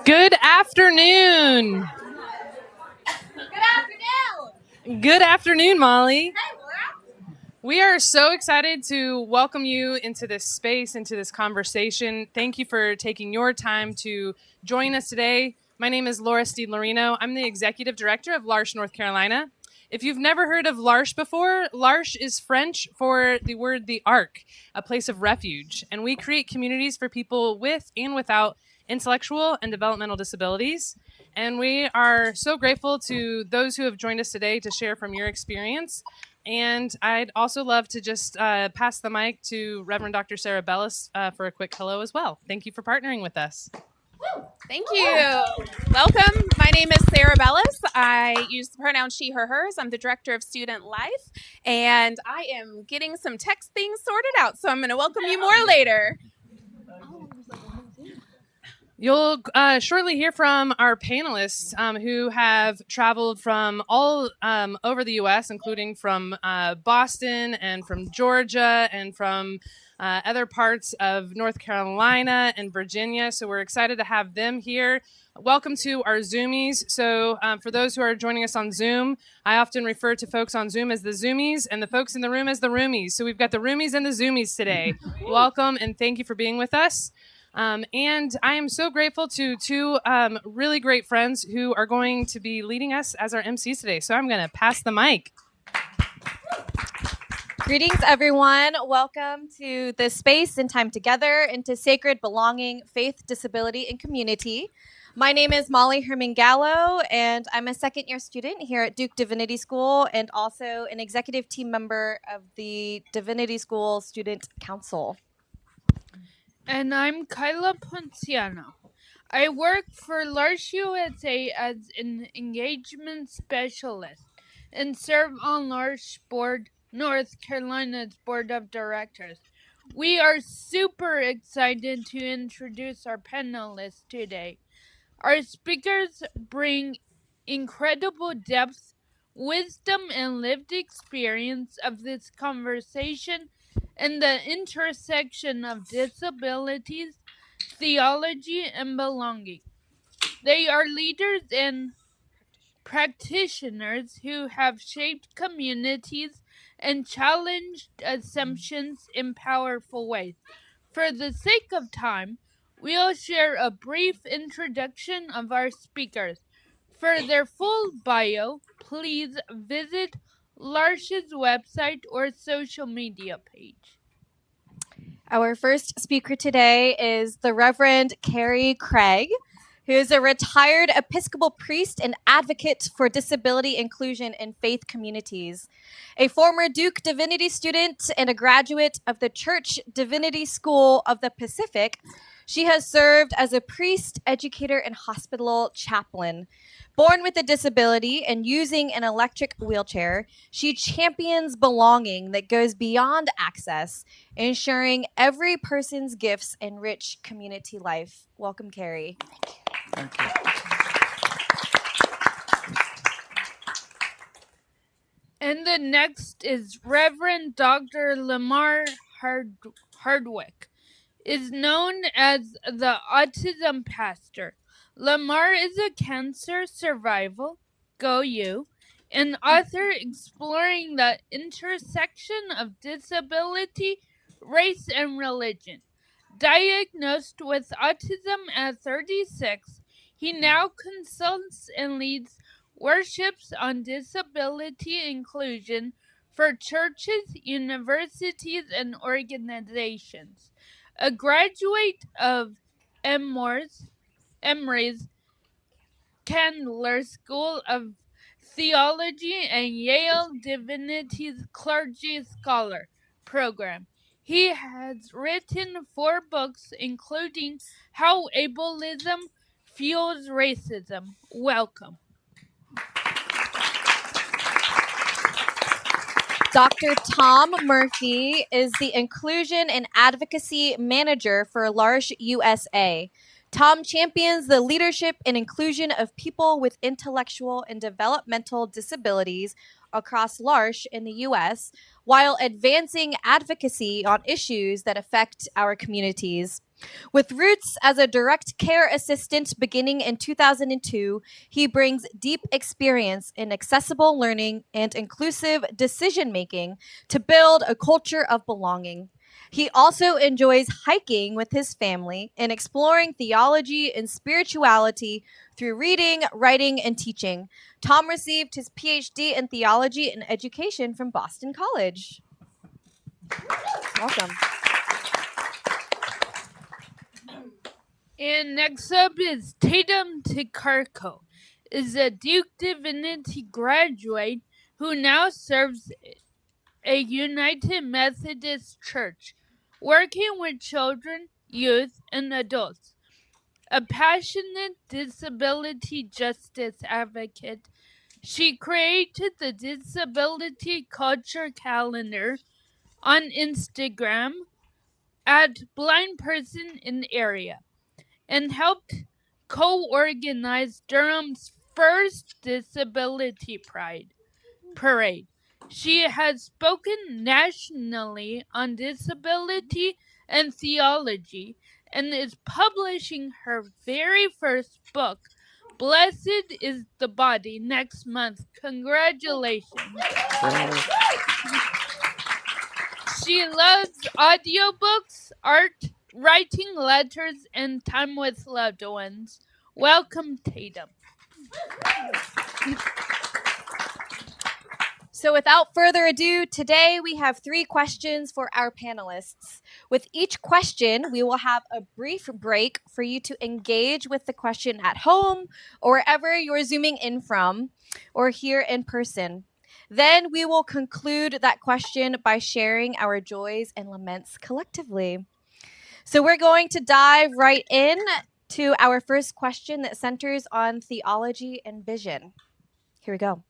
Good afternoon. Good afternoon, Molly. We are so excited to welcome you into this space, into this conversation. Thank you for taking your time to join us today. My name is Laura Steed-Lorino. I'm the Executive Director of L'Arche, North Carolina. If you've never heard of L'Arche before, L'Arche is French for the word the Ark, a place of refuge. And we create communities for people with and without intellectual and developmental disabilities. And we are so grateful to those who have joined us today to share from your experience. And I'd also love to just pass the mic to Reverend Dr. Sarah Bellis for a quick hello as well. Thank you for partnering with us. Thank you. Welcome. My name is Sarah Bellis. I use the pronoun she, her, hers. I'm the Director of Student Life, and I am getting some text things sorted out, so I'm going to welcome you more later. You'll shortly hear from our panelists who have traveled from all over the U.S., including from Boston and from Georgia and from other parts of North Carolina and Virginia. So we're excited to have them here. Welcome to our Zoomies. So for those who are joining us on Zoom, I often refer to folks on Zoom as the Zoomies and the folks in the room as the Roomies. So we've got the Roomies and the Zoomies today. Welcome and thank you for being with us. And I am so grateful to two really great friends who are going to be leading us as our MCs today. So I'm going to pass the mic. Greetings, everyone. Welcome to this space and time together into sacred belonging, faith, disability, and community. My name is Molly Herman Gallo, and I'm a second-year student here at Duke Divinity School and also an executive team member of the Divinity School Student Council. And I'm Kyla Ponciano. I work for L'Arche USA as an engagement specialist and serve on L'Arche Board, North Carolina's Board of Directors. We are super excited to introduce our panelists today. Our speakers bring incredible depth, wisdom, and lived experience of this conversation and the intersection of disabilities, theology, and belonging. They are leaders and practitioners who have shaped communities and challenged assumptions in powerful ways. For the sake of time, we'll share a brief introduction of our speakers. For their full bio, please visit L'Arche's website or social media page. Our first speaker today is the Reverend Carrie Craig, who is a retired Episcopal priest and advocate for disability inclusion in faith communities. A former Duke Divinity student and a graduate of the Church Divinity School of the Pacific, she has served as a priest, educator, and hospital chaplain. Born with a disability and using an electric wheelchair, she champions belonging that goes beyond access, ensuring every person's gifts enrich community life. Welcome, Carrie. Thank you. And the next is Reverend Dr. Lamar Hardwick, is known as the Autism Pastor. Lamar is a cancer survival, go you, and author exploring the intersection of disability, race, and religion. Diagnosed with autism at 36, he now consults and leads worships on disability inclusion for churches, universities, and organizations. A graduate of Emory's Candler School of Theology and Yale Divinity's Clergy Scholar program. He has written 4 books, including How Ableism Fuels Racism. Welcome. Dr. Tom Murphy is the Inclusion and Advocacy Manager for L'Arche USA. Tom champions the leadership and inclusion of people with intellectual and developmental disabilities, across L'Arche in the U.S. while advancing advocacy on issues that affect our communities. With roots as a direct care assistant beginning in 2002, he brings deep experience in accessible learning and inclusive decision making to build a culture of belonging. He also enjoys hiking with his family and exploring theology and spirituality through reading, writing, and teaching. Tom received his Ph.D. in theology and education from Boston College. Welcome. And next up is Tatum Tricarico, is a Duke Divinity graduate who now serves a United Methodist Church, working with children, youth, and adults. A passionate disability justice advocate, she created the Disability Culture Calendar on Instagram at Blind Person in Area, and helped co-organize Durham's first Disability Parade. She has spoken nationally on disability and theology and is publishing her very first book, Blessed is the Body, next month. Congratulations. She loves audiobooks, art, writing letters, and time with loved ones. Welcome, Tatum. So without further ado, today we have 3 questions for our panelists. With each question, we will have a brief break for you to engage with the question at home or wherever you're zooming in from or here in person. Then we will conclude that question by sharing our joys and laments collectively. So we're going to dive right in to our first question that centers on theology and vision. Here we go.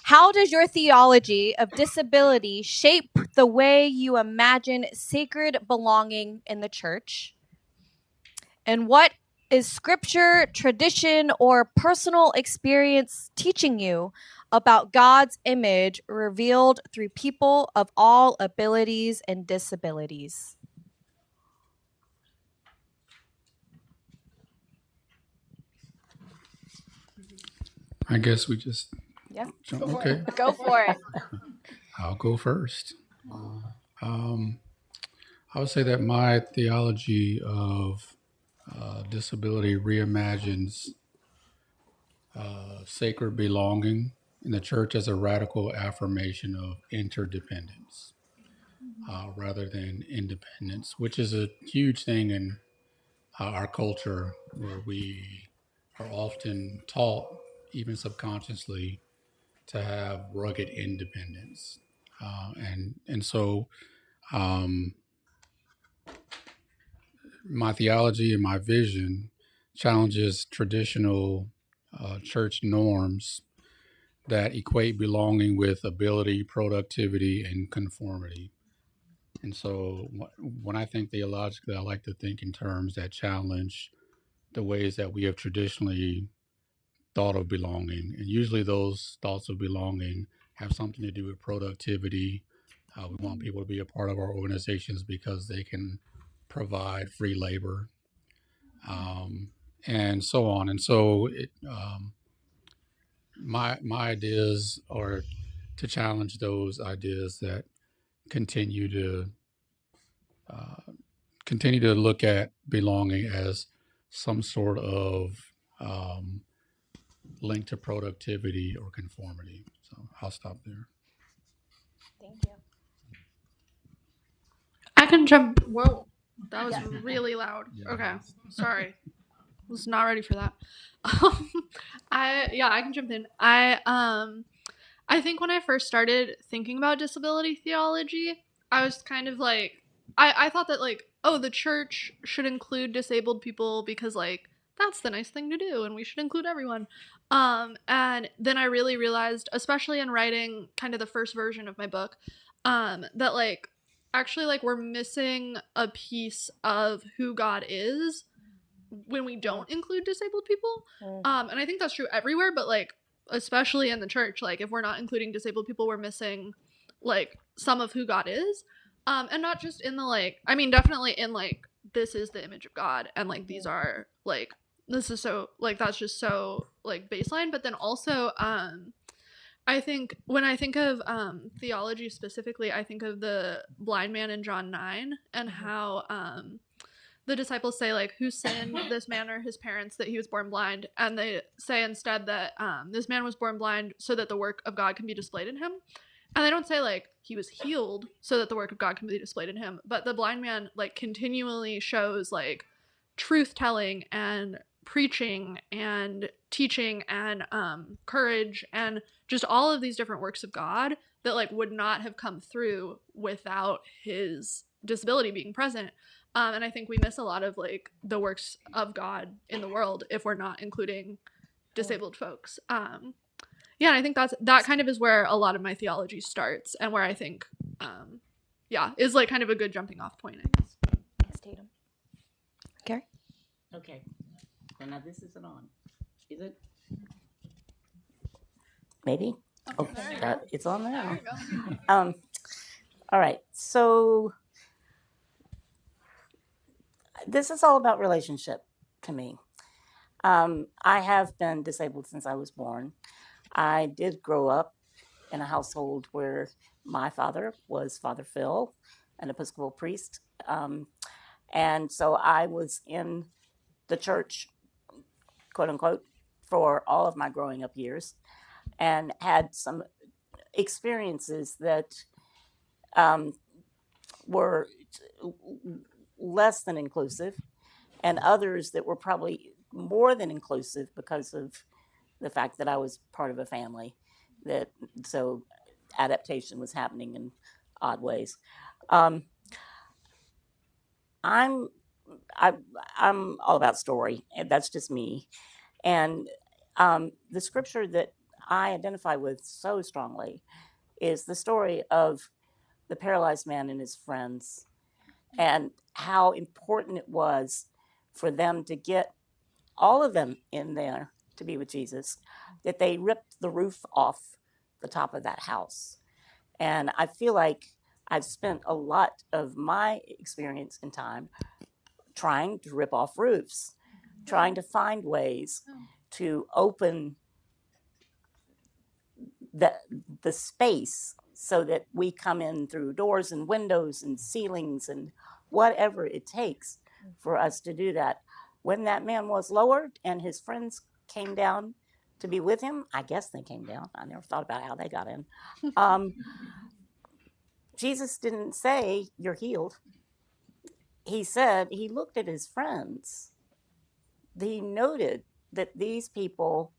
How does your theology of disability shape the way you imagine sacred belonging in the church? And what is scripture, tradition, or personal experience teaching you about God's image revealed through people of all abilities and disabilities? I guess we just jump. Okay. Go for it. I'll go first. I would say that my theology of disability reimagines sacred belonging in the church as a radical affirmation of interdependence rather than independence, which is a huge thing in our culture where we are often taught, even subconsciously, to have rugged independence. And so my theology and my vision challenges traditional church norms that equate belonging with ability, productivity, and conformity. And so when I think theologically, I like to think in terms that challenge the ways that we have traditionally thought of belonging. And usually those thoughts of belonging have something to do with productivity. We want people to be a part of our organizations because they can provide free labor, and so on. And so my ideas are to challenge those ideas that continue to look at belonging as some sort of link to productivity or conformity. So I'll stop there. Thank you. I can jump. Whoa, that was really loud. Okay, sorry, was not ready for that. I can jump in. I think when I first started thinking about disability theology, I was kind of like, I thought that like, oh, the church should include disabled people because like that's the nice thing to do and we should include everyone. And then I really realized, especially in writing kind of the first version of my book, that like actually like we're missing a piece of who God is when we don't include disabled people. And I think that's true everywhere, but like especially in the church, like if we're not including disabled people, we're missing like some of who God is. And not just in the like, I mean, definitely in like, this is the image of God, and like these are like, this is so like, that's just so like baseline. But then also I think when I think of theology specifically, I think of the blind man in John 9 and how the disciples say like, who sinned, this man or his parents, that he was born blind? And they say instead that this man was born blind so that the work of God can be displayed in him. And they don't say like he was healed so that the work of God can be displayed in him, but the blind man like continually shows like truth telling and preaching and teaching and courage and just all of these different works of God that like would not have come through without his disability being present. And I think we miss a lot of like the works of God in the world if we're not including disabled folks. Yeah, and I think that kind of is where a lot of my theology starts, and where I think, is like kind of a good jumping off point, I guess. Thanks, Tatum. Carrie? Okay. Well, now this isn't on. Is it? Maybe? Okay. It's on now. All right. So this is all about relationship to me. I have been disabled since I was born. I did grow up in a household where my father was Father Phil, an Episcopal priest. And so I was in the church, quote unquote, for all of my growing up years, and had some experiences that were less than inclusive, and others that were probably more than inclusive because of the fact that I was part of a family, so adaptation was happening in odd ways. I'm all about story, and that's just me. And the scripture that I identify with so strongly is the story of the paralyzed man and his friends, and how important it was for them to get all of them in there to be with Jesus, that they ripped the roof off the top of that house. And I feel like I've spent a lot of my experience and time trying to rip off roofs, trying to find ways to open the space so that we come in through doors and windows and ceilings and whatever it takes for us to do that. When that man was lowered and his friends came down to be with him, I guess they came down. I never thought about how they got in. Jesus didn't say, you're healed. He said, he looked at his friends. He noted that these people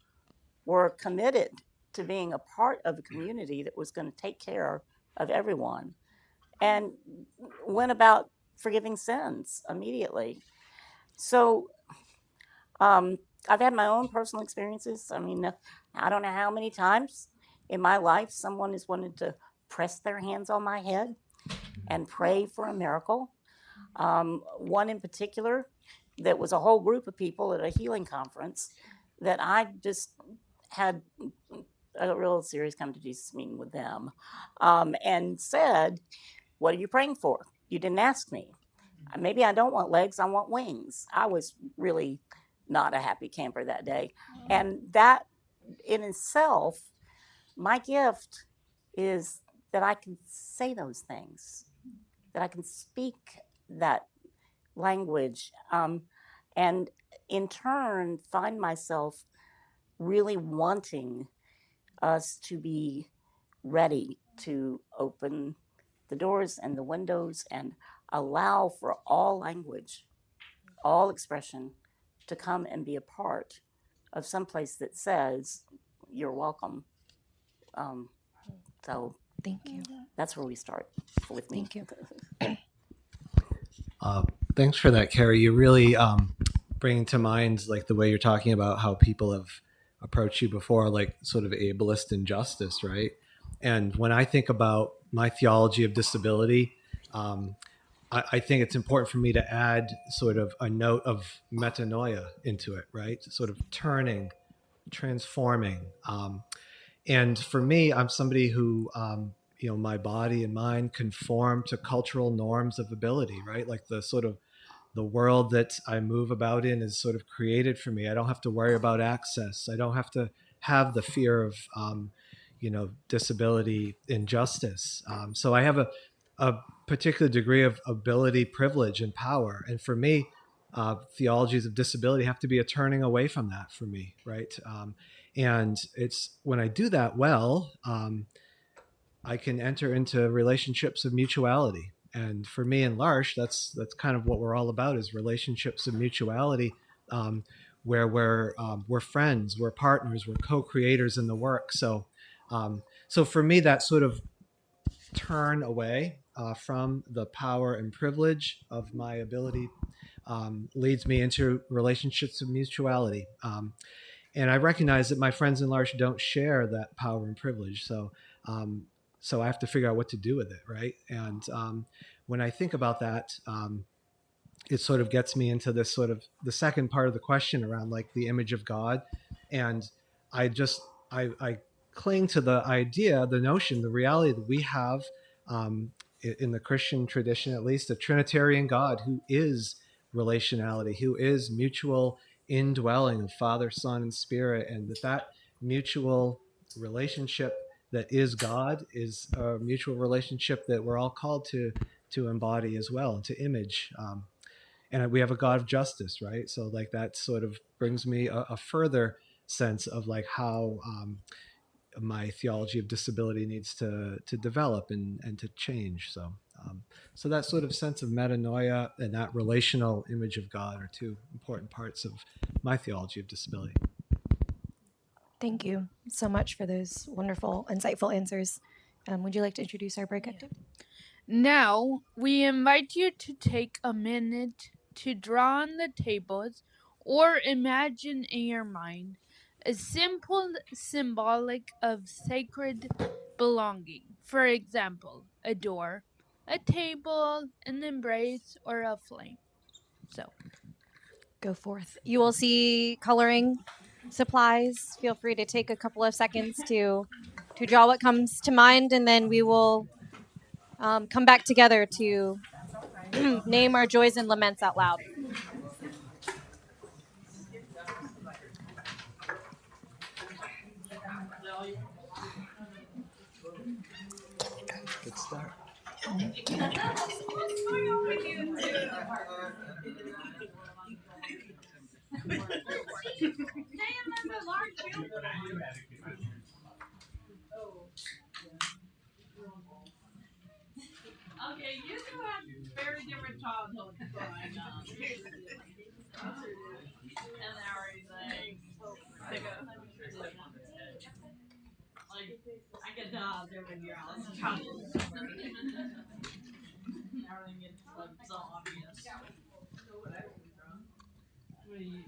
were committed to being a part of a community that was going to take care of everyone, and went about forgiving sins immediately. So I've had my own personal experiences. I mean, I don't know how many times in my life someone has wanted to press their hands on my head and pray for a miracle. One in particular, that was a whole group of people at a healing conference that I just had a real serious come to Jesus meeting with them, and said, what are you praying for? You didn't ask me. Maybe I don't want legs, I want wings. I was really not a happy camper that day. And that in itself, my gift is that I can say those things, that I can speak that language, and in turn find myself really wanting us to be ready to open the doors and the windows and allow for all language, all expression to come and be a part of some place that says you're welcome. So thank you. That's where we start with me. Thank you. Thanks for that, Carrie. You're really bringing to mind like the way you're talking about how people have approached you before, like sort of ableist injustice, right? And when I think about my theology of disability, I think it's important for me to add sort of a note of metanoia into it, right? Sort of turning transforming. And for me, I'm somebody who, my body and mind conform to cultural norms of ability, right? Like the sort of the world that I move about in is sort of created for me. I don't have to worry about access. I don't have to have the fear of, disability injustice. So I have a particular degree of ability, privilege, and power. And for me, theologies of disability have to be a turning away from that for me, right? And it's when I do that well, I can enter into relationships of mutuality. And for me and Larsh, that's kind of what we're all about, is relationships of mutuality, where we're friends, we're partners, we're co-creators in the work. So for me, that sort of turn away from the power and privilege of my ability leads me into relationships of mutuality. And I recognize that my friends in Larsh don't share that power and privilege. So I have to figure out what to do with it, right? And when I think about that, it sort of gets me into this sort of the second part of the question around like the image of God. And I cling to the idea, the notion, the reality that we have in the Christian tradition, at least, a Trinitarian God who is relationality, who is mutual indwelling of Father, Son, and Spirit, and that mutual relationship that is God is a mutual relationship that we're all called to embody as well, and to image. And we have a God of justice, right? So like that sort of brings me a further sense of like how my theology of disability needs to develop and to change. So that sort of sense of metanoia and that relational image of God are two important parts of my theology of disability. Thank you so much for those wonderful, insightful answers. Would you like to introduce our breakout team? Now, we invite you to take a minute to draw on the tables or imagine in your mind a simple symbolic of sacred belonging. For example, a door, a table, an embrace, or a flame. So, go forth. You will see coloring supplies. Feel free to take a couple of seconds to draw what comes to mind, and then we will come back together to name our joys and laments out loud. Good start. Okay, you two have very different childhoods, so I know. And Ari's like I can tell different your all's childhood. Everything gets like so obvious. What do you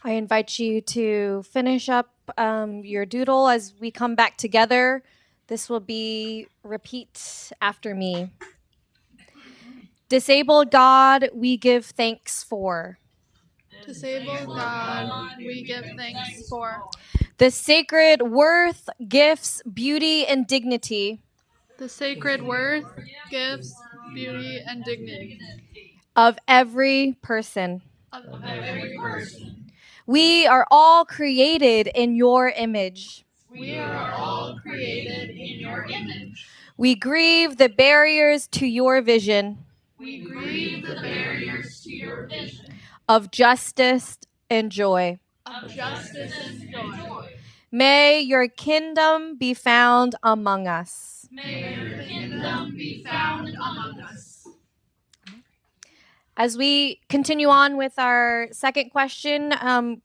I invite you to finish up your doodle as we come back together. This will be repeat after me. Disabled God, we give thanks for. Disabled God, we give thanks for. The sacred worth, gifts, beauty, and dignity. The sacred worth, gifts, beauty, and dignity. Of every person. Of every person. We are all created in your image. We are all created in your image. We grieve the barriers to your vision. We grieve the barriers to your vision. Of justice and joy. Of justice and joy. May your kingdom be found among us. May your kingdom be found among us. As we continue on with our second question,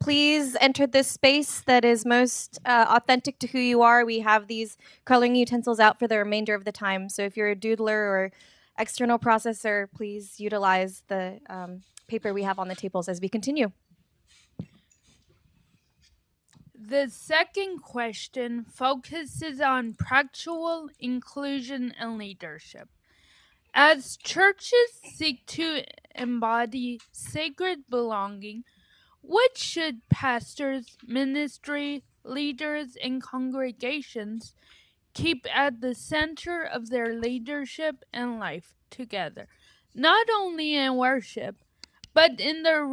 please enter this space that is most authentic to who you are. We have these coloring utensils out for the remainder of the time. So if you're a doodler or external processor, please utilize the paper we have on the tables as we continue. the second question focuses on practical inclusion and leadership. As churches seek to embody sacred belonging, what should pastors, ministry leaders, and congregations keep at the center of their leadership and life together, not only in worship, but in the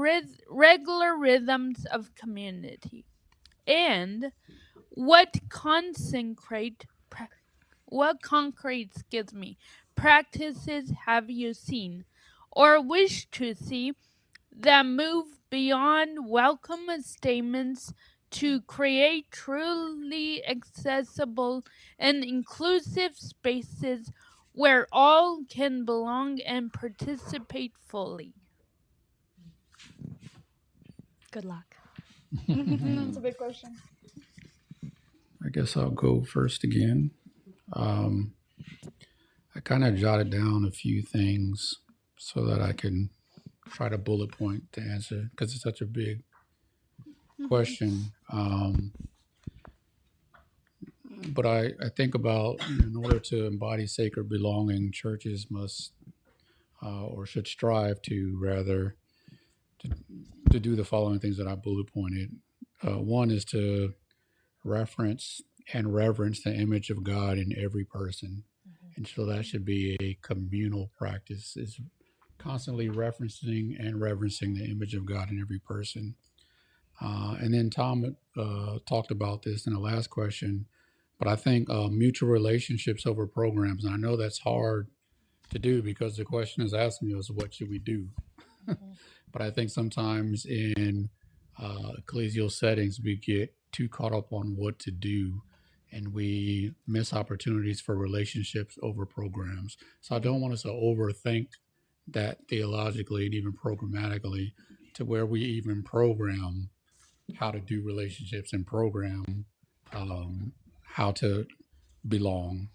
regular rhythms of community? And what practices have you seen or wish to see that move beyond welcome statements to create truly accessible and inclusive spaces where all can belong and participate fully? Good luck. That's a big question. I guess I'll go first again. I kind of jotted down a few things so that I can try to bullet point to answer, because it's such a big question. But I think about, in order to embody sacred belonging, churches must or should strive to rather to do the following things that I bullet pointed. One is to reference and reverence the image of God in every person. And so that should be a communal practice, is constantly referencing and reverencing the image of God in every person. And then Tom talked about this in the last question, but I think mutual relationships over programs, and I know that's hard to do because the question is asking us, what should we do? But I think sometimes in ecclesial settings, we get too caught up on what to do, and we miss opportunities for relationships over programs. So I don't want us to overthink that theologically and even programmatically, to where we even program how to do relationships and program how to belong.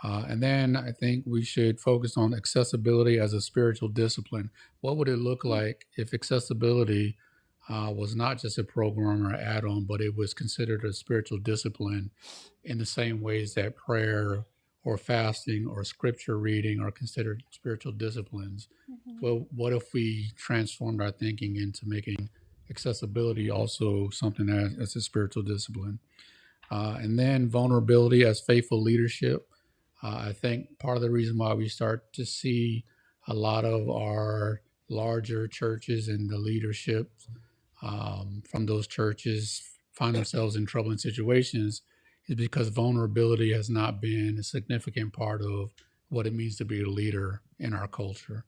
And then I think we should focus on accessibility as a spiritual discipline. What would it look like if accessibility was not just a program or add-on, but it was considered a spiritual discipline in the same ways that prayer or fasting or scripture reading are considered spiritual disciplines? Well, what if we transformed our thinking into making accessibility also something as a spiritual discipline? And then vulnerability as faithful leadership. I think part of the reason why we start to see a lot of our larger churches and the leadership from those churches find themselves in troubling situations is because vulnerability has not been a significant part of what it means to be a leader in our culture.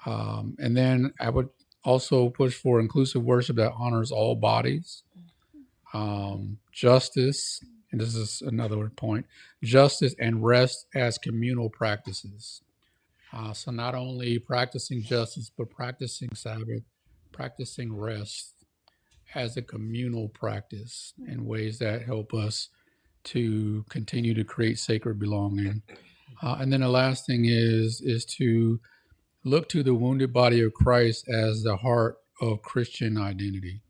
And then I would also push for inclusive worship that honors all bodies. Justice, and this is another point, justice and rest as communal practices. So not only practicing justice, but practicing Sabbath, practicing rest as a communal practice in ways that help us to continue to create sacred belonging. And then the last thing is to look to the wounded body of Christ as the heart of Christian identity.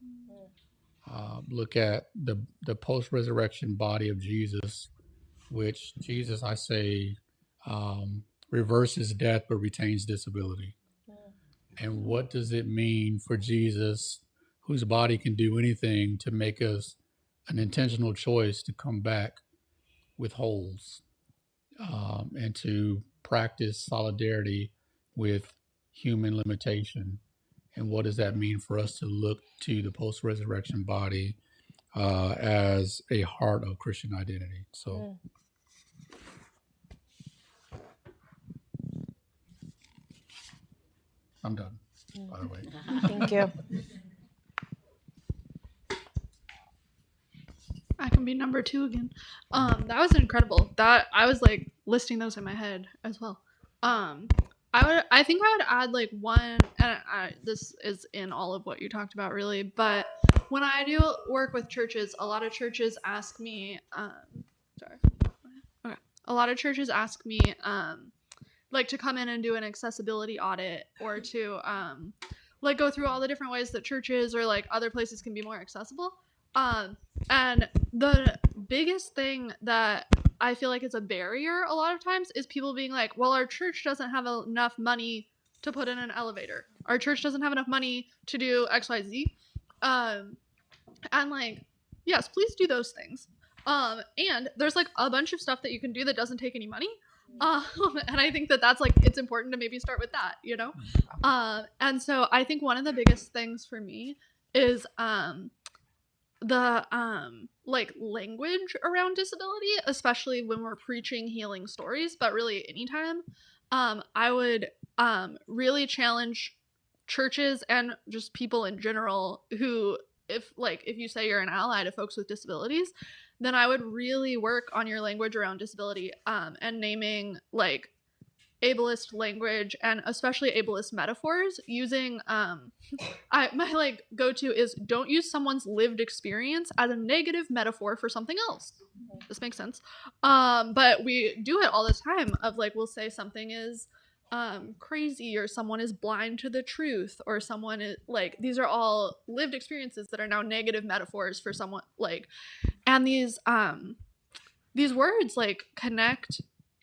Look at the post-resurrection body of Jesus, which Jesus, I say, reverses death but retains disability. And what does it mean for Jesus, whose body can do anything, to make us an intentional choice to come back with wholes and to practice solidarity with human limitation? And what does that mean for us to look to the post-resurrection body as a heart of Christian identity? So I'm done, by the way. Thank you. I can be number 2 again. That was incredible. That I was like listing those in my head as well. I think I would add like one, and this is in all of what you talked about really, but when I do work with churches, a lot of churches ask me, a lot of churches ask me, like to come in and do an accessibility audit, or to like go through all the different ways that churches or like other places can be more accessible. And the biggest thing that I feel like it's a barrier a lot of times, is people being like, well, our church doesn't have enough money to put in an elevator. Our church doesn't have enough money to do XYZ. And like, yes, please do those things. And there's like a bunch of stuff that you can do that doesn't take any money. And I think that that's like, it's important to maybe start with that, you know? And so I think one of the biggest things for me is the like language around disability, especially when we're preaching healing stories, but really anytime. I would really challenge churches and just people in general who, if you say you're an ally to folks with disabilities, then I would really work on your language around disability, and naming like ableist language and especially ableist metaphors, using my like go-to is don't use someone's lived experience as a negative metaphor for something else. This makes sense. But we do it all the time of like, we'll say something is crazy, or someone is blind to the truth, or someone is like, these are all lived experiences that are now negative metaphors for someone, like, and these words like connect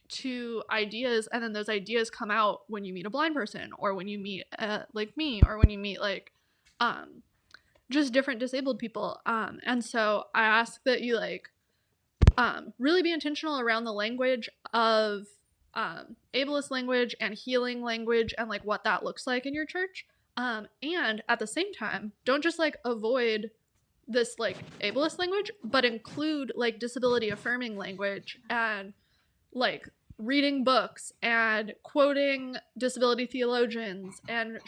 to ideas, and then those ideas come out when you meet a blind person, or when you meet like me, or when you meet like just different disabled people. And so I ask that you like really be intentional around the language of ableist language and healing language, and like what that looks like in your church. And at the same time, don't just like avoid this like ableist language, but include like disability affirming language, and like reading books and quoting disability theologians, and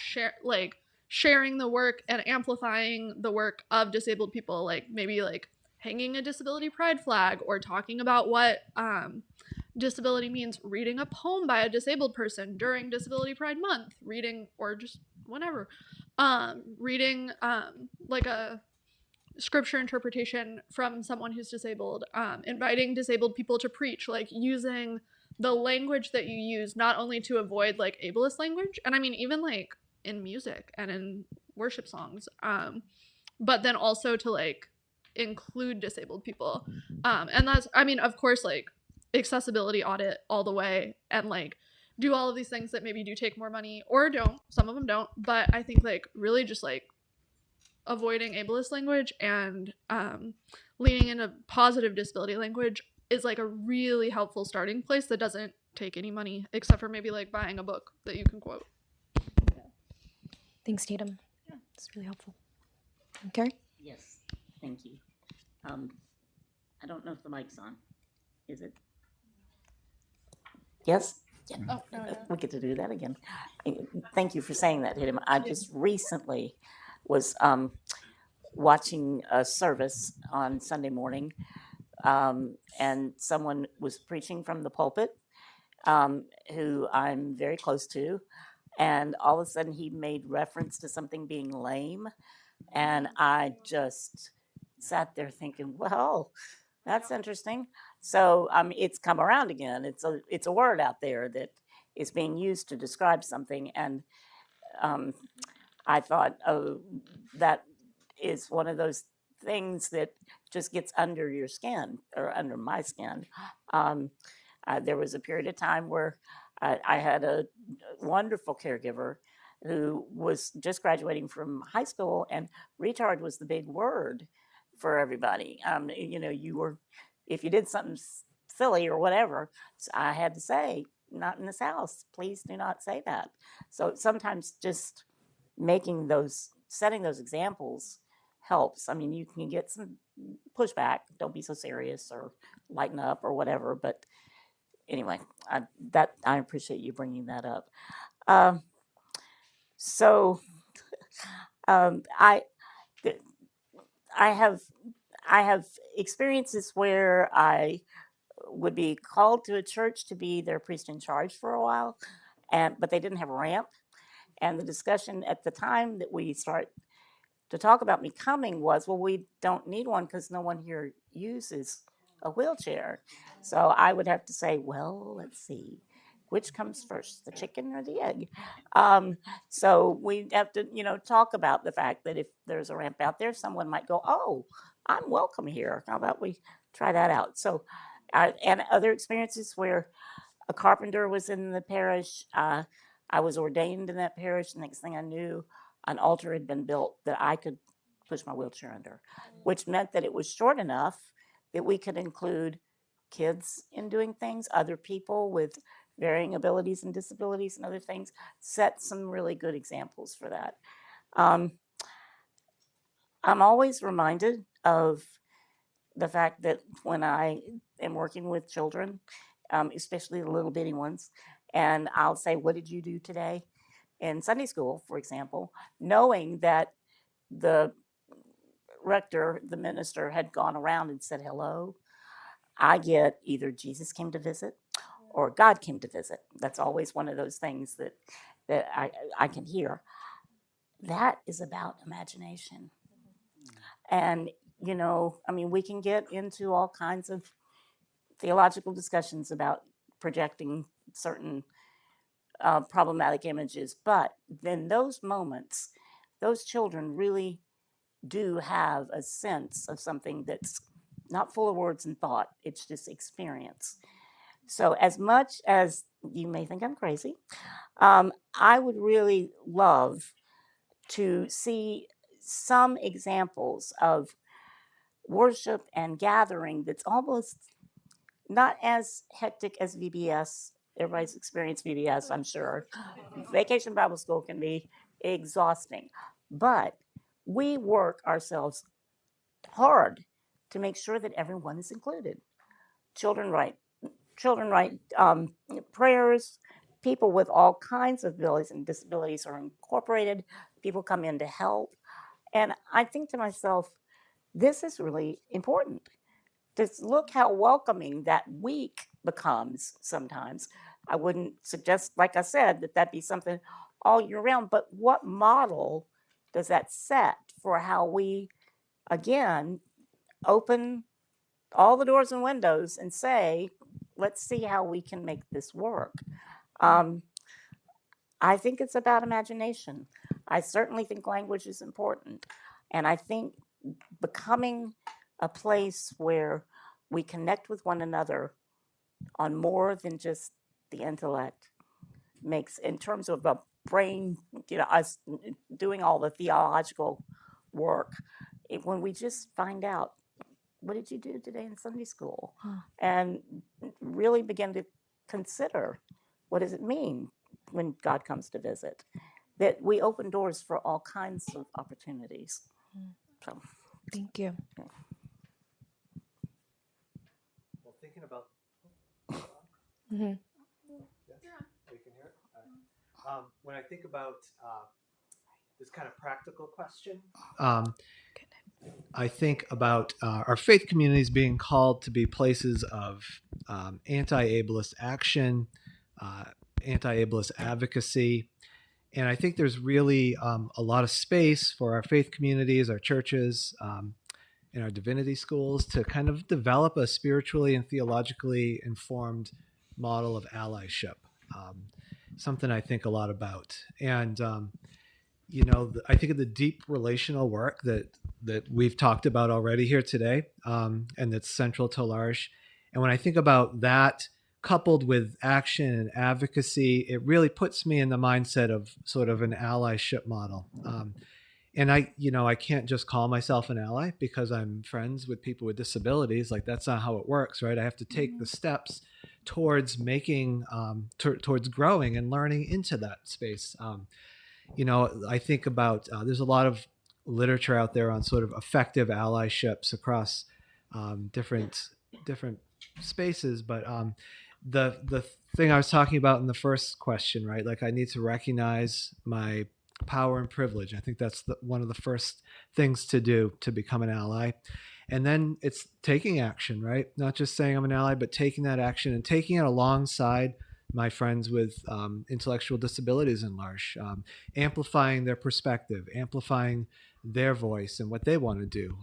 sharing the work and amplifying the work of disabled people, like maybe like hanging a disability pride flag, or talking about what disability means, reading a poem by a disabled person during Disability Pride Month, reading, or just whenever, reading like a scripture interpretation from someone who's disabled, inviting disabled people to preach, like using the language that you use, not only to avoid like ableist language, and I mean even like in music and in worship songs, but then also to like include disabled people. And that's, I mean, of course, like accessibility audit all the way, and like do all of these things that maybe do take more money or don't, some of them don't, but I think like really just like avoiding ableist language and leaning into positive disability language is like a really helpful starting place that doesn't take any money, except for maybe like buying a book that you can quote. Thanks, Tatum. Yeah, it's really helpful. Carrie? Yes, thank you. I don't know if the mic's on. Is it? Yes? Yeah. Oh, no. We get to do that again. Thank you for saying that, Tatum. I just recently was watching a service on Sunday morning, and someone was preaching from the pulpit, who I'm very close to, and all of a sudden he made reference to something being lame, and I just sat there thinking, well, that's interesting. So it's come around again. It's a word out there that is being used to describe something, and I thought, oh, that is one of those things that just gets under your skin, or under my skin. There was a period of time where I had a wonderful caregiver who was just graduating from high school, and retard was the big word for everybody. You know, if you did something silly or whatever, I had to say, not in this house, please do not say that. So sometimes just setting those examples helps. I mean, you can get some pushback, don't be so serious, or lighten up, or whatever, but anyway, I appreciate you bringing that up. I have experiences where I would be called to a church to be their priest in charge for a while, but they didn't have a ramp. And the discussion at the time that we start to talk about me coming was, well, we don't need one because no one here uses a wheelchair. So I would have to say, well, let's see, which comes first, the chicken or the egg? So we have to, talk about the fact that if there's a ramp out there, someone might go, oh, I'm welcome here. How about we try that out? So And other experiences where a carpenter was in the parish. I was ordained in that parish. Next thing I knew, an altar had been built that I could push my wheelchair under, which meant that it was short enough that we could include kids in doing things, other people with varying abilities and disabilities and other things, set some really good examples for that. I'm always reminded of the fact that when I am working with children, especially the little bitty ones, and I'll say, "What did you do today?" in Sunday school, for example, knowing that the rector, the minister, had gone around and said hello, I get either Jesus came to visit or God came to visit. That's always one of those things that I can hear. That is about imagination. And, you know, I mean, we can get into all kinds of theological discussions about projecting certain problematic images, but in those moments, those children really do have a sense of something that's not full of words and thought, it's just experience. So as much as you may think I'm crazy, I would really love to see some examples of worship and gathering that's almost not as hectic as VBS. Everybody's experienced VBS, I'm sure. Vacation Bible School can be exhausting, but we work ourselves hard to make sure that everyone is included. Children write prayers. People with all kinds of abilities and disabilities are incorporated. People come in to help. And I think to myself, this is really important. Just look how welcoming that week becomes sometimes. I wouldn't suggest, like I said, that be something all year round, but what model does that set for how we, again, open all the doors and windows and say, let's see how we can make this work. I think it's about imagination. I certainly think language is important. And I think becoming a place where we connect with one another on more than just the intellect makes, in terms of a brain, you know, us doing all the theological work, when we just find out, what did you do today in Sunday school? And really begin to consider, what does it mean when God comes to visit? That we open doors for all kinds of opportunities. So, Thank you. Well, thinking about. Mm-hmm. Yeah, you can hear it. When I think about this kind of practical question, I think about our faith communities being called to be places of anti-ableist action, anti-ableist advocacy. And I think there's really a lot of space for our faith communities, our churches, and our divinity schools to kind of develop a spiritually and theologically informed model of allyship, something I think a lot about. And, you know, I think of the deep relational work that we've talked about already here today, and that's central to L'Arche. And when I think about that, coupled with action and advocacy, it really puts me in the mindset of sort of an allyship model. And I can't just call myself an ally because I'm friends with people with disabilities. Like, that's not how it works, right? I have to take the steps towards making, towards growing and learning into that space. I think about, there's a lot of literature out there on sort of effective allyships across different spaces, but the thing I was talking about in the first question, right? Like, I need to recognize my power and privilege. I think that's one of the first things to do to become an ally. And then it's taking action, right? Not just saying I'm an ally, but taking that action and taking it alongside my friends with intellectual disabilities in L'Arche, amplifying their perspective, amplifying their voice and what they want to do,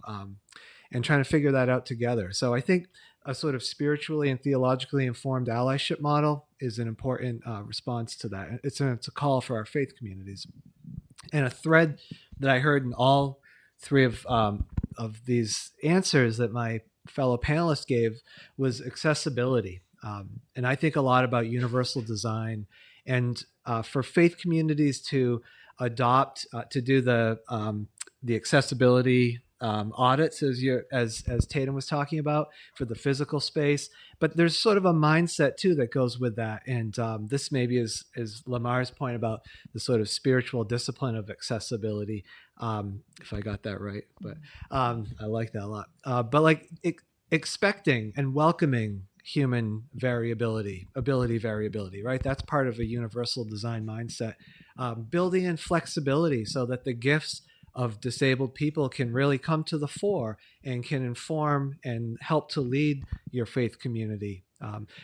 and trying to figure that out together. So I think a sort of spiritually and theologically informed allyship model is an important response to that. It's a call for our faith communities. And a thread that I heard in all three of these answers that my fellow panelists gave was accessibility. And I think a lot about universal design, and for faith communities to adopt, to do the accessibility audits, as Tatum was talking about, for the physical space. But there's sort of a mindset too that goes with that, and this maybe is Lamar's point about the sort of spiritual discipline of accessibility, if I got that right. But I like that a lot. But like expecting and welcoming human variability, ability variability, right? That's part of a universal design mindset. Building in flexibility so that the gifts of disabled people can really come to the fore and can inform and help to lead your faith community.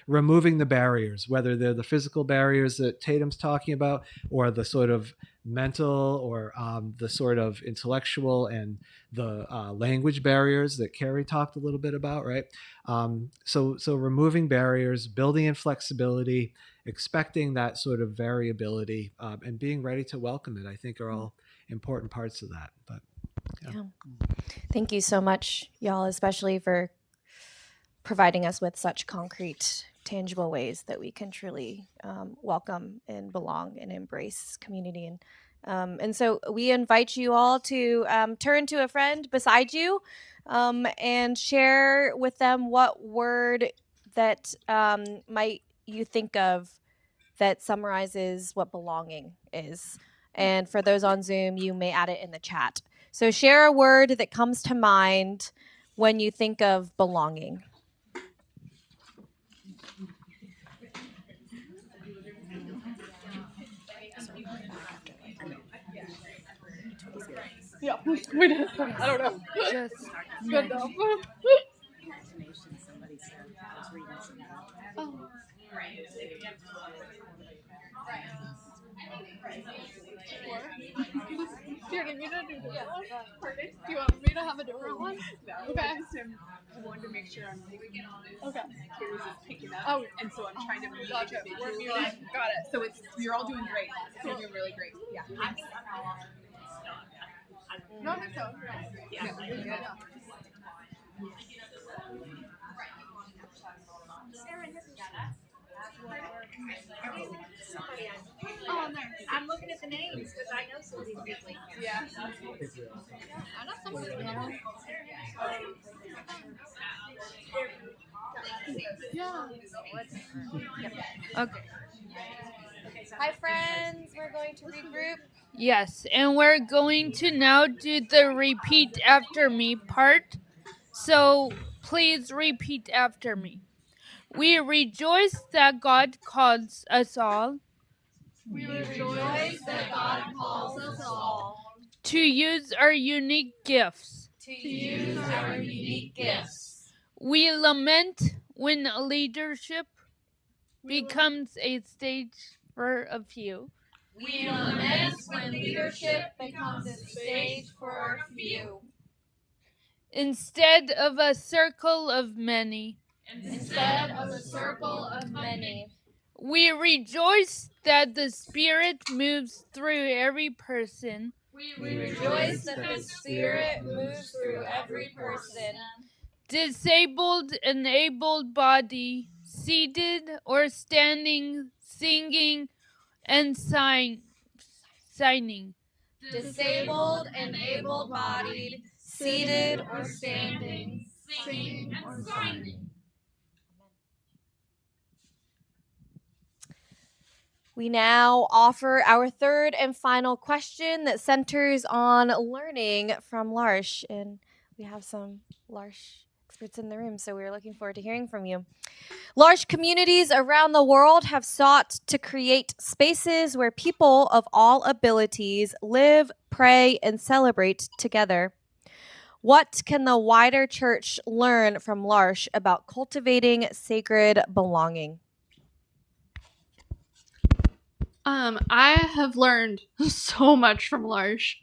Removing the barriers, whether they're the physical barriers that Tatum's talking about, or the sort of mental, or the sort of intellectual and the language barriers that Carrie talked a little bit about, right? So removing barriers, building in flexibility, expecting that sort of variability, and being ready to welcome it, I think are all important parts of that. But yeah. Thank you so much, y'all, especially for providing us with such concrete, tangible ways that we can truly welcome and belong and embrace community. And so we invite you all to turn to a friend beside you and share with them what word that might you think of that summarizes what belonging is. And for those on Zoom, you may add it in the chat. So share a word that comes to mind when you think of belonging. Yeah, I don't know. Just Good though. Do you need me to do this one? Perfect. Do you want me to have a different one? No. Okay. I wanted to make sure I'm Okay. Carrie's is picking up. Oh, and so I'm trying to move gotcha. it. We're muted. Got it. So you're all doing great. You're doing really great. Yeah. No, I think so. Yeah. Oh, nice. I'm looking at the names because I know some of these people. Yeah. I know some of them. Yeah. okay. Hi, friends. We're going to regroup. Yes, and we're going to now do the repeat after me part. So please repeat after me. We rejoice that God calls us all. We rejoice that God calls us all To use our unique gifts. We lament when leadership becomes a stage for a few. We lament when leadership becomes a stage for a few. Instead of a circle of many. We rejoice that the Spirit moves through every person. Disabled and able-bodied, seated or standing, singing and signing. Disabled and able-bodied, seated or standing, singing or signing. We now offer our third and final question that centers on learning from L'Arche. And we have some L'Arche experts in the room, so we're looking forward to hearing from you. L'Arche communities around the world have sought to create spaces where people of all abilities live, pray, and celebrate together. What can the wider church learn from L'Arche about cultivating sacred belonging? I have learned so much from L'Arche.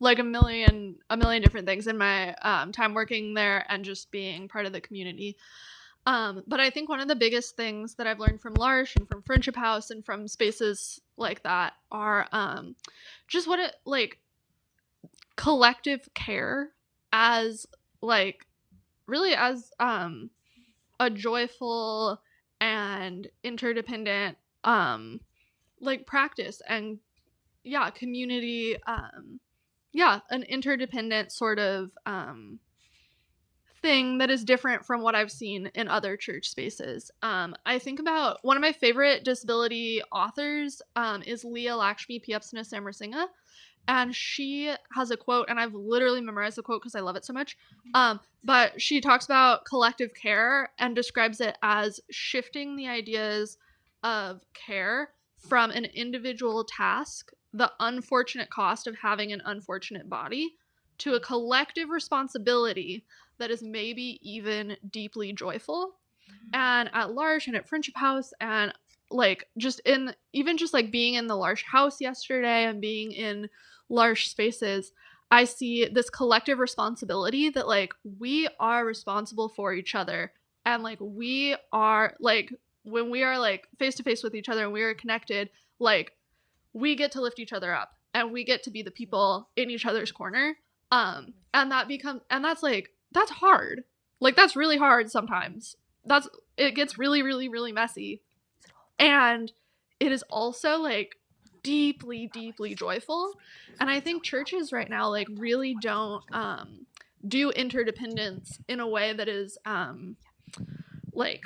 Like a million different things in my time working there and just being part of the community. But I think one of the biggest things that I've learned from L'Arche and from Friendship House and from spaces like that are just what it like collective care as like really as a joyful and interdependent like practice and community, an interdependent sort of thing that is different from what I've seen in other church spaces. I think about one of my favorite disability authors is Leah Lakshmi Piepsna Samrasinghe. And she has a quote, and I've literally memorized the quote because I love it so much. But she talks about collective care and describes it as shifting the ideas of care from an individual task, the unfortunate cost of having an unfortunate body, to a collective responsibility that is maybe even deeply joyful. And at L'Arche and at Friendship House and like just being in the L'Arche house yesterday and being in L'Arche spaces, I see this collective responsibility that like we are responsible for each other, and like we are like when we are like face to face with each other and we are connected, like we get to lift each other up and we get to be the people in each other's corner. And that's hard. Like that's really hard sometimes. It gets really, really, really messy. And it is also like deeply, deeply joyful. And I think churches right now like really don't do interdependence in a way that is like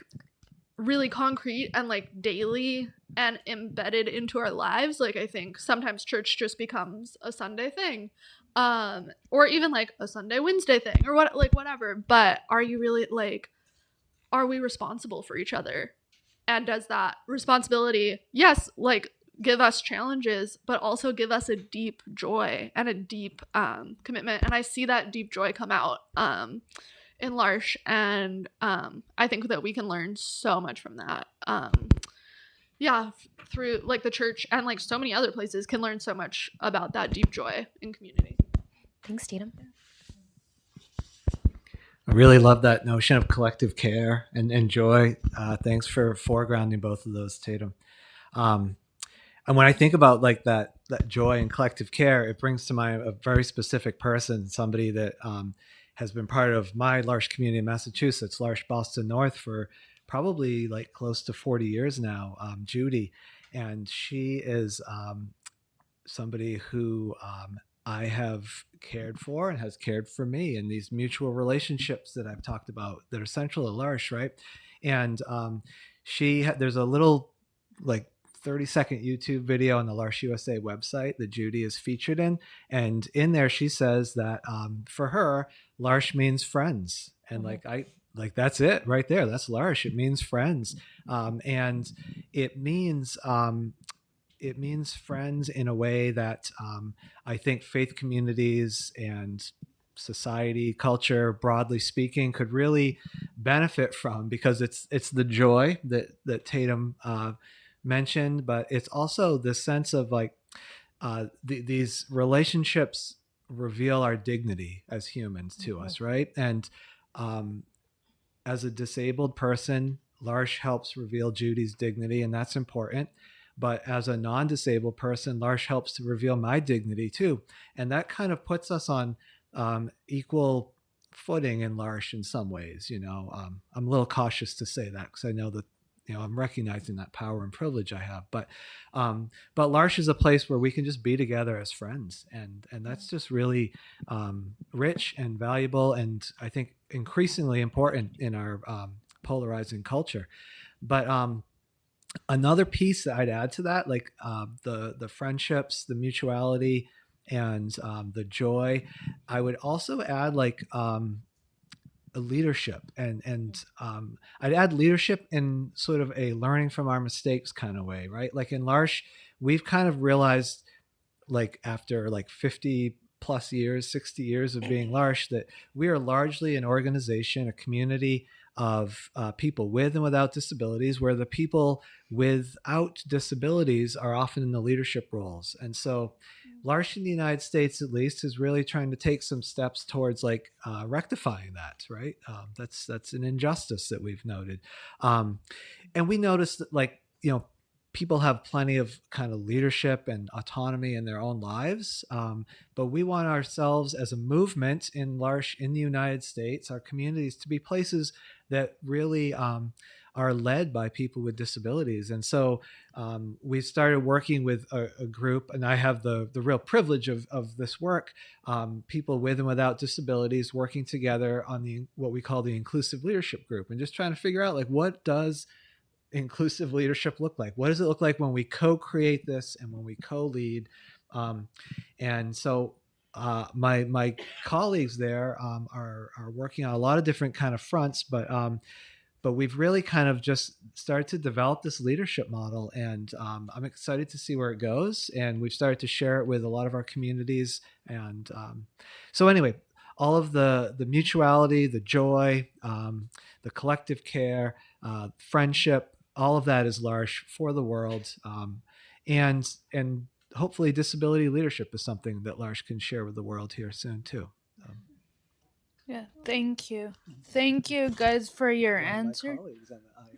really concrete and like daily and embedded into our lives. Like I think sometimes church just becomes a Sunday thing. Or even like a Sunday Wednesday thing or whatever. But are you really like, are we responsible for each other? And does that responsibility, yes, like give us challenges, but also give us a deep joy and a deep commitment. And I see that deep joy come out in L'Arche, and I think that we can learn so much from that. Through like the church and like so many other places can learn so much about that deep joy in community. Thanks, Tatum. I really love that notion of collective care and joy. Thanks for foregrounding both of those, Tatum. And when I think about like that joy and collective care, it brings to mind a very specific person, somebody that has been part of my L'Arche community in Massachusetts, L'Arche Boston North, for probably like close to 40 years now, Judy. And she is somebody who I have cared for and has cared for me in these mutual relationships that I've talked about that are central to L'Arche, right? And there's a little like 30-second YouTube video on the L'Arche USA website that Judy is featured in. And in there, she says that for her, L'Arche means friends. And that's it right there. That's L'Arche. It means friends. And it means friends in a way that I think faith communities and society, culture, broadly speaking, could really benefit from, because it's the joy that Tatum mentioned, but it's also this sense of like these relationships reveal our dignity as humans to us, right? And as a disabled person, L'Arche helps reveal Judy's dignity, and that's important. But as a non-disabled person, L'Arche helps to reveal my dignity too. And that kind of puts us on equal footing in L'Arche in some ways. I'm a little cautious to say that because I know that, I'm recognizing that power and privilege I have. But L'Arche is a place where we can just be together as friends. And that's just really rich and valuable, and I think increasingly important in our polarizing culture. But another piece that I'd add to that, like the friendships, the mutuality, and the joy, I would also add like a leadership, and I'd add leadership in sort of a learning from our mistakes kind of way, right? Like in L'Arche, we've kind of realized, like after like 50 plus years, 60 years of being L'Arche, that we are largely an organization, a community of people with and without disabilities, where the people without disabilities are often in the leadership roles. And so L'Arche in the United States, at least, is really trying to take some steps towards like rectifying that, right? That's an injustice that we've noted. And we noticed that, like, people have plenty of kind of leadership and autonomy in their own lives, but we want ourselves as a movement in L'Arche in the United States, our communities, to be places that really are led by people with disabilities. And so we started working with a group, and I have the real privilege of this work, people with and without disabilities working together on what we call the inclusive leadership group, and just trying to figure out, like, what does inclusive leadership look like? What does it look like when we co-create this and when we co-lead? And so my colleagues there are working on a lot of different kind of fronts, but we've really kind of just started to develop this leadership model, and I'm excited to see where it goes. And we've started to share it with a lot of our communities. And so anyway, all of the mutuality, the joy, the collective care, friendship, all of that is L'Arche for the world. And hopefully disability leadership is something that L'Arche can share with the world here soon too. Yeah, thank you. Thank you guys for your answer.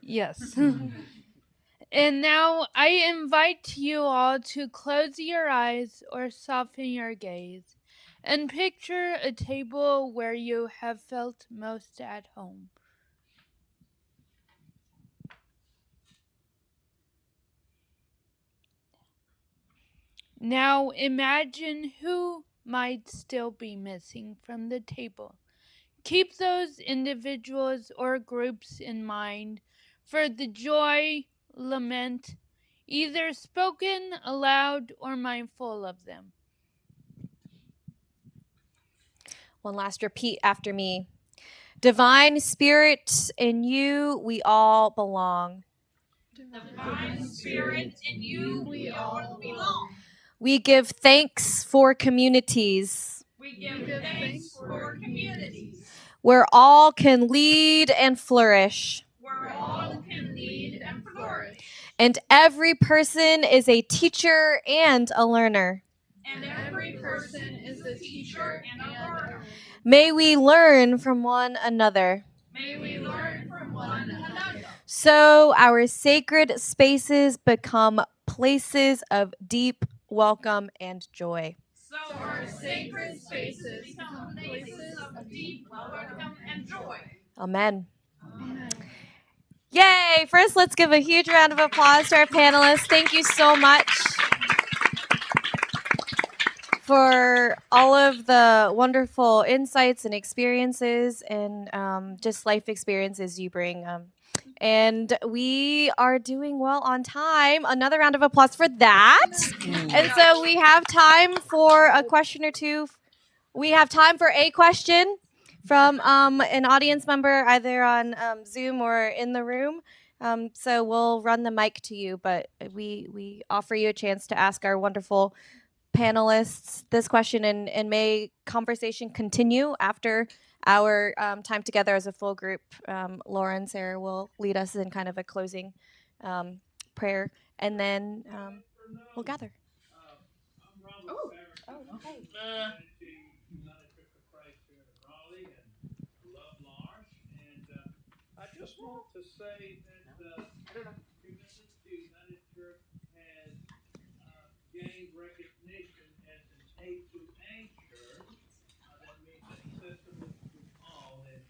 Yes. And now I invite you all to close your eyes or soften your gaze and picture a table where you have felt most at home. Now imagine who might still be missing from the table. Keep those individuals or groups in mind for the joy, lament, either spoken aloud or mindful of them. One last repeat after me. Divine Spirit, in you we all belong. Divine Spirit, in you we all belong. We give thanks for communities We give thanks for communities where all can lead and flourish, where all can lead and flourish, and every person is a teacher and a learner. and every person is a teacher and a learner. May we learn from one another. May we learn from one another. So our sacred spaces become places of deep welcome and joy. So our sacred spaces become places of deep welcome and joy. Amen. Yay! First, let's give a huge round of applause to our panelists. Thank you so much for all of the wonderful insights and experiences and just life experiences you bring. And we are doing well on time. Another round of applause for that. And so we have time for a question or two. We have time for a question from an audience member, either on Zoom or in the room. So we'll run the mic to you, but we offer you a chance to ask our wonderful panelists this question, and may conversation continue after our time together as a full group. Laura and Sarah will lead us in kind of a closing prayer, and then we'll gather. Okay. I just want to say that commitment to United Church has gained recognition as an A2A church. That means accessible to all, and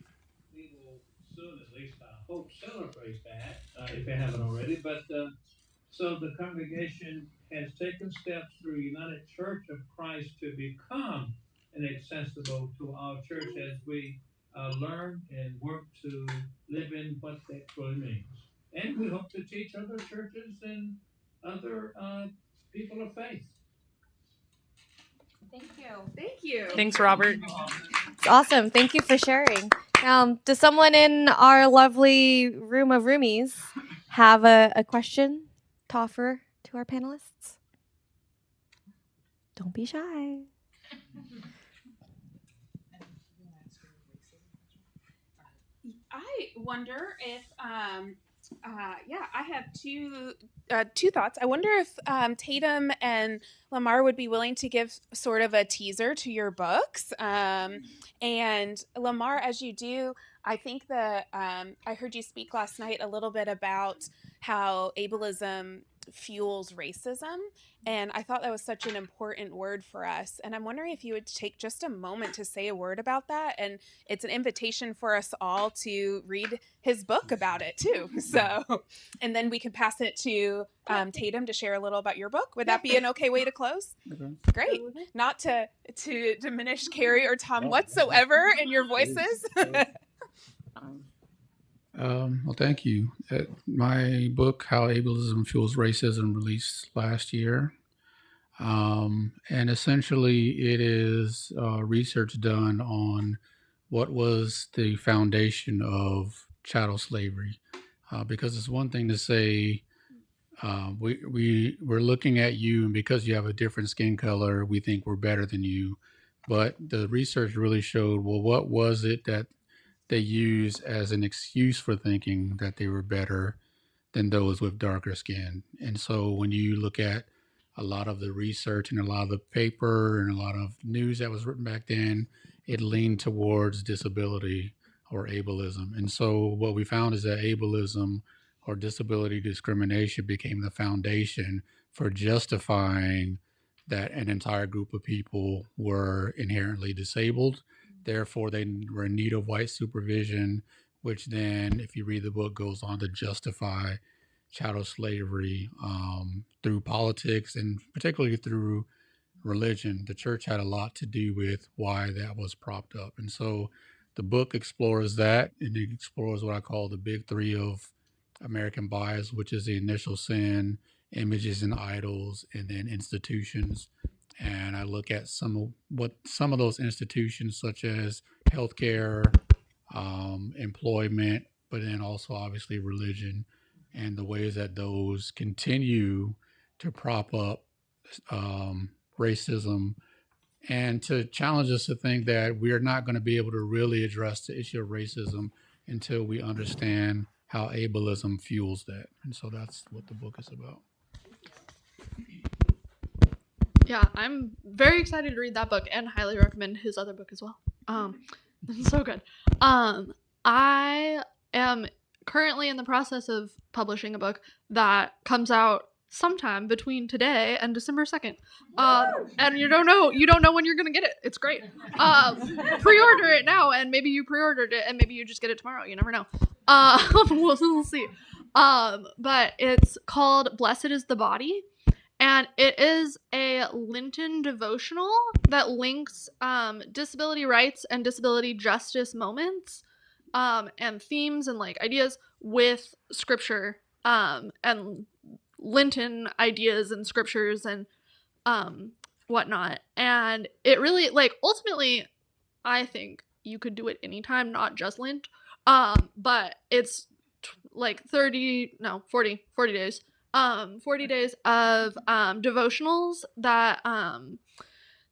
we will soon, at least I hope, celebrate that if they haven't already. But so the congregation has taken steps through United Church of Christ to become an accessible to all church as we learn and work to live in what that truly means. And we hope to teach other churches and other people of faith. Thank you. Thank you. Thanks, Robert. It's awesome. Thank you for sharing. Does someone in our lovely room of roomies have a question to offer to our panelists? Don't be shy. I wonder if, I have two thoughts. I wonder if Tatum and Lamar would be willing to give sort of a teaser to your books. And Lamar, as you do, I think that I heard you speak last night a little bit about how ableism fuels racism. And I thought that was such an important word for us. And I'm wondering if you would take just a moment to say a word about that. And it's an invitation for us all to read his book about it too. So, and then we can pass it to Tatum to share a little about your book. Would that be an okay way to close? Okay. Great. Not to diminish Carrie or Tom whatsoever in your voices. Well, thank you. My book, How Ableism Fuels Racism, released last year. And essentially it is research done on what was the foundation of chattel slavery. Because it's one thing to say, we're looking at you, and because you have a different skin color, we think we're better than you. But the research really showed, well, what was it that they used as an excuse for thinking that they were better than those with darker skin? And so when you look at a lot of the research and a lot of the paper and a lot of news that was written back then, it leaned towards disability or ableism. And so what we found is that ableism or disability discrimination became the foundation for justifying that an entire group of people were inherently disabled. Therefore, they were in need of white supervision, which then, if you read the book, goes on to justify chattel slavery through politics and particularly through religion. The church had a lot to do with why that was propped up. And so the book explores that, and it explores what I call the big three of American bias, which is the initial sin, images and idols, and then institutions. And I look at some of those institutions, such as healthcare, employment, but then also obviously religion, and the ways that those continue to prop up racism, and to challenge us to think that we are not going to be able to really address the issue of racism until we understand how ableism fuels that. And so that's what the book is about. Yeah, I'm very excited to read that book and highly recommend his other book as well. It's so good. I am currently in the process of publishing a book that comes out sometime between today and December 2nd. And you don't know when you're going to get it. It's great. Pre-order it now, and maybe you pre-ordered it and maybe you just get it tomorrow. You never know. We'll see. But it's called Blessed is the Body. And it is a Lenten devotional that links disability rights and disability justice moments and themes and like ideas with scripture and Lenten ideas and scriptures and whatnot. And it really, like, ultimately, I think you could do it anytime, not just Lent. But it's like 40 days. 40 days of devotionals that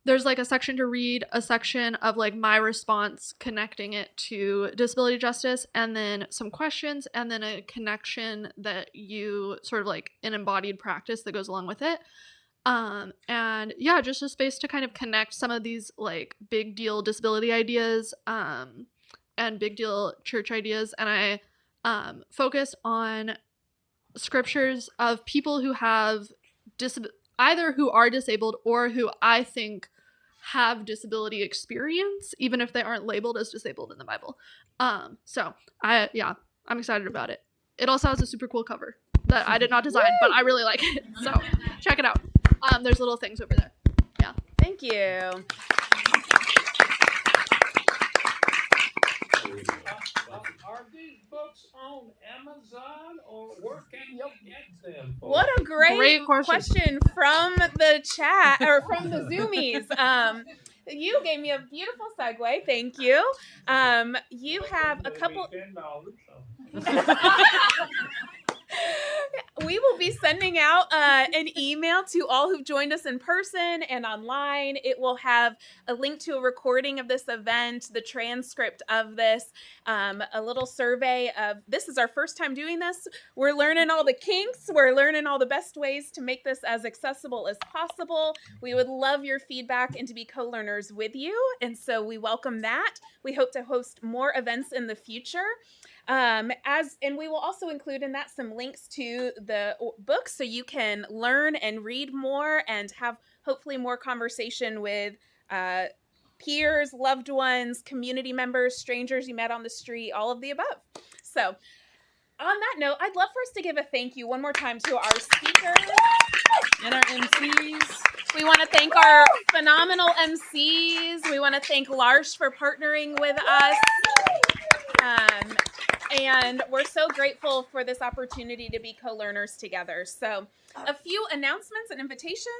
there's like a section to read, a section of like my response connecting it to disability justice, and then some questions, and then a connection that you sort of like an embodied practice that goes along with it. And yeah, just a space to kind of connect some of these like big deal disability ideas and big deal church ideas. And I focus on scriptures of people who have either who are disabled or who I think have disability experience, even if they aren't labeled as disabled in the Bible. So I'm excited about it. It also has a super cool cover that I did not design, but I really like it. So check it out. There's little things over there. Yeah. Thank you. Are these books on Amazon, or where can you get them? What a great question from the chat or from the Zoomies. You gave me a beautiful segue. Thank you. You have a couple. We will be sending out an email to all who've joined us in person and online. It will have a link to a recording of this event, the transcript of this, a little survey of, this is our first time doing this. We're learning all the kinks. We're learning all the best ways to make this as accessible as possible. We would love your feedback and to be co-learners with you. And so we welcome that. We hope to host more events in the future. And we will also include in that some links to the books so you can learn and read more and have hopefully more conversation with peers, loved ones, community members, strangers you met on the street, all of the above. So on that note, I'd love for us to give a thank you one more time to our speakers and our MCs. We want to thank our phenomenal MCs. We want to thank Lars for partnering with us. And we're so grateful for this opportunity to be co-learners together. So a few announcements and invitations.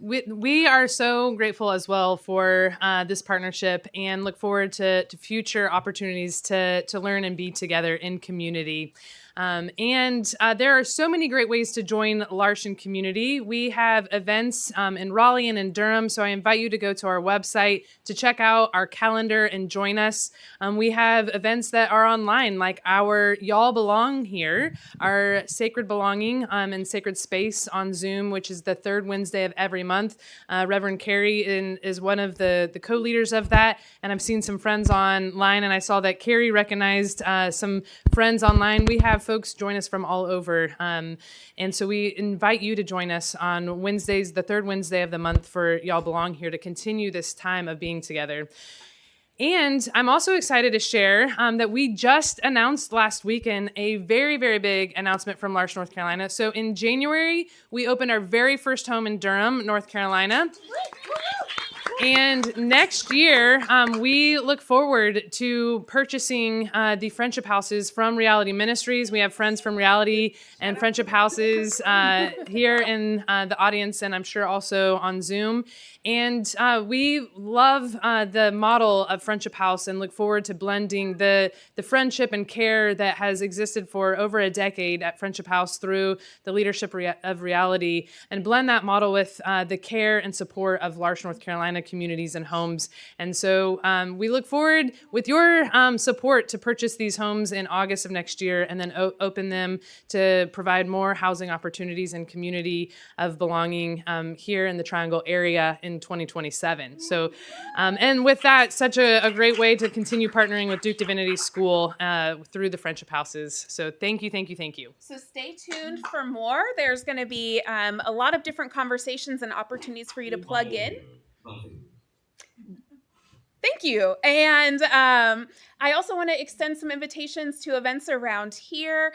We are so grateful as well for this partnership and look forward to future opportunities to learn and be together in community. And there are so many great ways to join Larson community. We have events in Raleigh and in Durham, so I invite you to go to our website to check out our calendar and join us. We have events that are online, like our Y'all Belong Here, our Sacred Belonging and Sacred Space on Zoom, which is the third Wednesday of every month. Reverend Carrie is one of the co-leaders of that, and I've seen some friends online, and I saw that Carrie recognized some friends online. We have folks join us from all over. And so we invite you to join us on Wednesdays, the third Wednesday of the month for Y'all Belong Here to continue this time of being together. And I'm also excited to share that we just announced last weekend a very, very big announcement from Larson, North Carolina. So in January, we opened our very first home in Durham, North Carolina. And next year, we look forward to purchasing the Friendship Houses from Reality Ministries. We have friends from Reality and Friendship Houses here in the audience, and I'm sure also on Zoom. And we love the model of Friendship House and look forward to blending the friendship and care that has existed for over a decade at Friendship House through the leadership of Reality and blend that model with the care and support of Larson, North Carolina communities and homes. And so we look forward with your support to purchase these homes in August of next year and then open them to provide more housing opportunities and community of belonging here in the Triangle area in 2027. So, and with that, such a great way to continue partnering with Duke Divinity School through the Friendship Houses. So thank you, thank you, thank you. So stay tuned for more. There's going to be a lot of different conversations and opportunities for you to plug in. Thank you. And I also want to extend some invitations to events around here.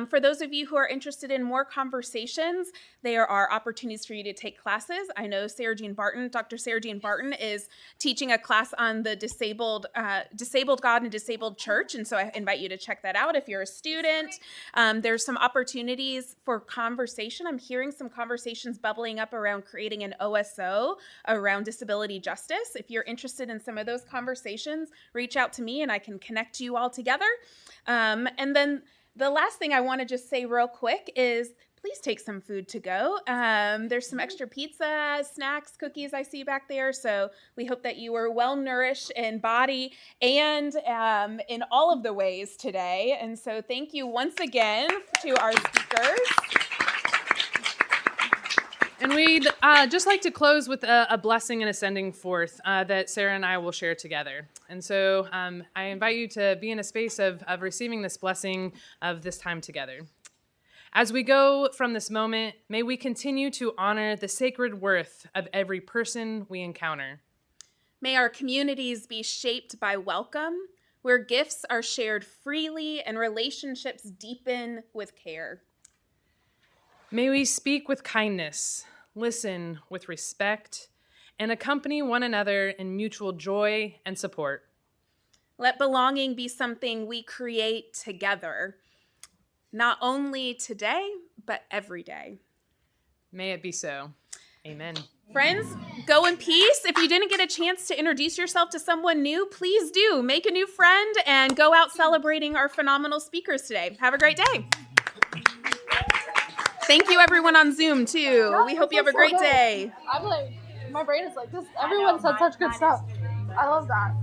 For those of you who are interested in more conversations, there are opportunities for you to take classes. I know Dr. Sarah Jean Barton is teaching a class on the disabled God and disabled church. And so I invite you to check that out if you're a student. There's some opportunities for conversation. I'm hearing some conversations bubbling up around creating an OSO around disability justice. If you're interested in some of those conversations, reach out to me and I can connect you all together. And then the last thing I want to just say real quick is please take some food to go. There's some extra pizza, snacks, cookies I see back there. So we hope that you are well nourished in body and in all of the ways today. And so thank you once again to our speakers. And we'd just like to close with a blessing and a sending forth that Sarah and I will share together. And so I invite you to be in a space of receiving this blessing of this time together. As we go from this moment, may we continue to honor the sacred worth of every person we encounter. May our communities be shaped by welcome, where gifts are shared freely and relationships deepen with care. May we speak with kindness, listen with respect, and accompany one another in mutual joy and support. Let belonging be something we create together, not only today, but every day. May it be so. Amen. Friends, go in peace. If you didn't get a chance to introduce yourself to someone new, please do. Make a new friend and go out celebrating our phenomenal speakers today. Have a great day. Thank you, everyone on Zoom, too. We hope you have a great day. I'm like, my brain is like this. Everyone said such good stuff. I love that.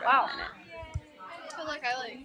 Wow. I feel like I like.